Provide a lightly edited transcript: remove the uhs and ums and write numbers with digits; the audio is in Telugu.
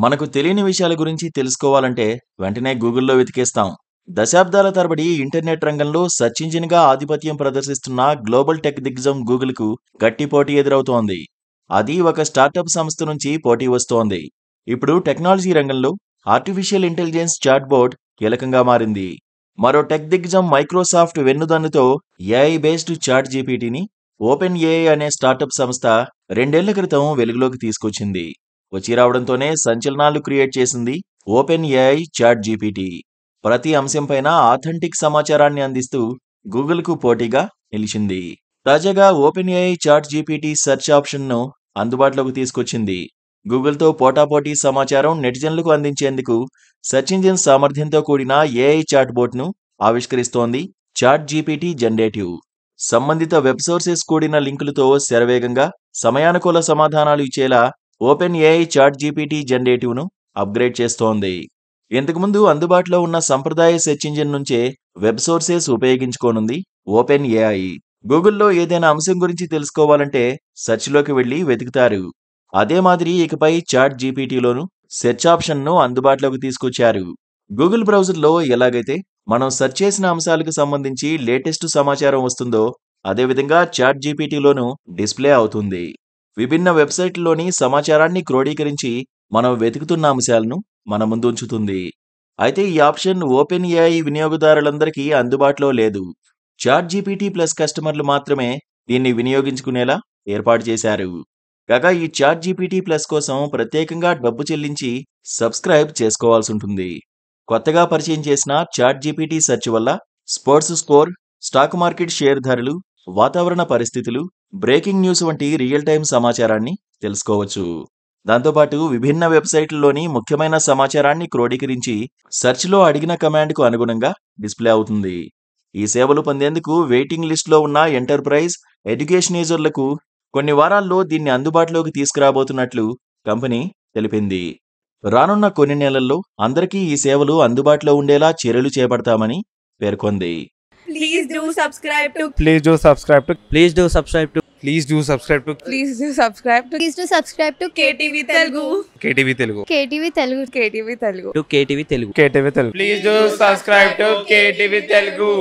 మనకు తెలియని విషయాల గురించి తెలుసుకోవాలంటే వెంటనే గూగుల్లో వెతికేస్తాం. దశాబ్దాల తరబడి ఇంటర్నెట్ రంగంలో సెర్చ్ ఇంజిన్గా ఆధిపత్యం ప్రదర్శిస్తున్న గ్లోబల్ టెక్ దిగ్గజం గూగుల్కు గట్టి పోటీ ఎదురవుతోంది. అది ఒక స్టార్టప్ సంస్థ నుంచి పోటీ వస్తోంది. ఇప్పుడు టెక్నాలజీ రంగంలో ఆర్టిఫిషియల్ ఇంటెలిజెన్స్ చాట్బోట్ కీలకంగా మారింది. మరో టెక్ దిగ్గజం మైక్రోసాఫ్ట్ వెన్నుదన్నుతో ఏఐ బేస్డ్ చాట్ జీపీటీని ఓపెన్ ఏఐ అనే స్టార్టప్ సంస్థ 2 ఏళ్ల క్రితం వెలుగులోకి తీసుకొచ్చింది. వచ్చి రావడంతోనే సంచలనాలు క్రియేట్ చేసింది ఓపెన్ ఏఐ చాట్ జీపీటీ. ప్రతి అంశంపైన ఆథెంటిక్ సమాచారాన్ని అందిస్తూ గూగుల్కు పోటీగా నిలిచింది. తాజాగా Open AI Chat GPT search ఆప్షన్ను అందుబాటులోకి తీసుకొచ్చింది. గూగుల్తో పోటాపోటీ సమాచారం నెటిజన్లకు అందించేందుకు సెర్చ్ ఇంజిన్ సామర్థ్యంతో కూడిన ఏఐ చాట్ బోట్ను ఆవిష్కరిస్తోంది చాట్ జీపీటీ జనరేటివ్. సంబంధిత వెబ్ సోర్సెస్ కూడిన లింకులతో శరవేగంగా సమయానుకూల సమాధానాలు ఇచ్చేలా ఓపెన్ ఏఐ చాట్ జీపీటీ జనరేటివ్ను అప్గ్రేడ్ చేస్తోంది. ఇంతకుముందు అందుబాటులో ఉన్న సంప్రదాయ సెర్చ్ ఇంజిన్ నుంచే వెబ్ సోర్సెస్ ఉపయోగించుకోనుంది ఓపెన్ ఏఐ. గూగుల్లో ఏదైనా అంశం గురించి తెలుసుకోవాలంటే సెర్చ్లోకి వెళ్లి వెతుకుతారు. అదే మాదిరి ఇకపై చాట్ జీపీటీలోనూ సెర్చ్ ఆప్షన్ను అందుబాటులోకి తీసుకొచ్చారు. గూగుల్ బ్రౌజర్లో ఎలాగైతే మనం సెర్చ్ చేసిన అంశాలకు సంబంధించి లేటెస్ట్ సమాచారం వస్తుందో అదేవిధంగా చాట్ జీపీటీలోనూ డిస్ప్లే అవుతుంది. విభిన్న వెబ్సైట్లలోని సమాచారాన్ని క్రోడీకరించి మనం వెతుకుతున్న అంశాలను మన ముందు ఉంచుతుంది. అయితే ఈ ఆప్షన్ ఓపెన్ ఏఐ వినియోగదారులందరికీ అందుబాటులో లేదు. చాట్ జీపీటీ ప్లస్ కస్టమర్లు మాత్రమే దీన్ని వినియోగించుకునేలా ఏర్పాటు చేశారు. కాగా ఈ చాట్ జీపీటీ ప్లస్ కోసం ప్రత్యేకంగా డబ్బు చెల్లించి సబ్స్క్రైబ్ చేసుకోవాల్సి ఉంటుంది. కొత్తగా పరిచయం చేసిన చాట్ జీపీటీ సెర్చ్ వల్ల sports score, stock market share ధరలు, వాతావరణ పరిస్థితులు, బ్రేకింగ్ న్యూస్ వంటి రియల్ టైం సమాచారాన్ని తెలుసుకోవచ్చు. దాంతోపాటు విభిన్న వెబ్సైట్లలోని ముఖ్యమైన సమాచారాన్ని క్రోడీకరించి సెర్చ్లో అడిగిన కమాండ్కు అనుగుణంగా డిస్ప్లే అవుతుంది. ఈ సేవలు పొందేందుకు వెయిటింగ్ లిస్టులో ఉన్న ఎంటర్ప్రైజ్, ఎడ్యుకేషన్ యూజర్లకు కొన్ని వారాల్లో దీన్ని అందుబాటులోకి తీసుకురాబోతున్నట్లు కంపెనీ తెలిపింది. రానున్న కొన్ని నెలల్లో అందరికీ ఈ సేవలు అందుబాటులో ఉండేలా చర్యలు చేపడతామని పేర్కొంది. Please do subscribe to Please do subscribe to Please do subscribe to Please do subscribe to Please do subscribe to Please do subscribe to KTV Telugu. KTV Telugu. KTV Telugu. KTV Telugu. KTV Telugu. KTV Telugu. Please do subscribe to KTV Telugu.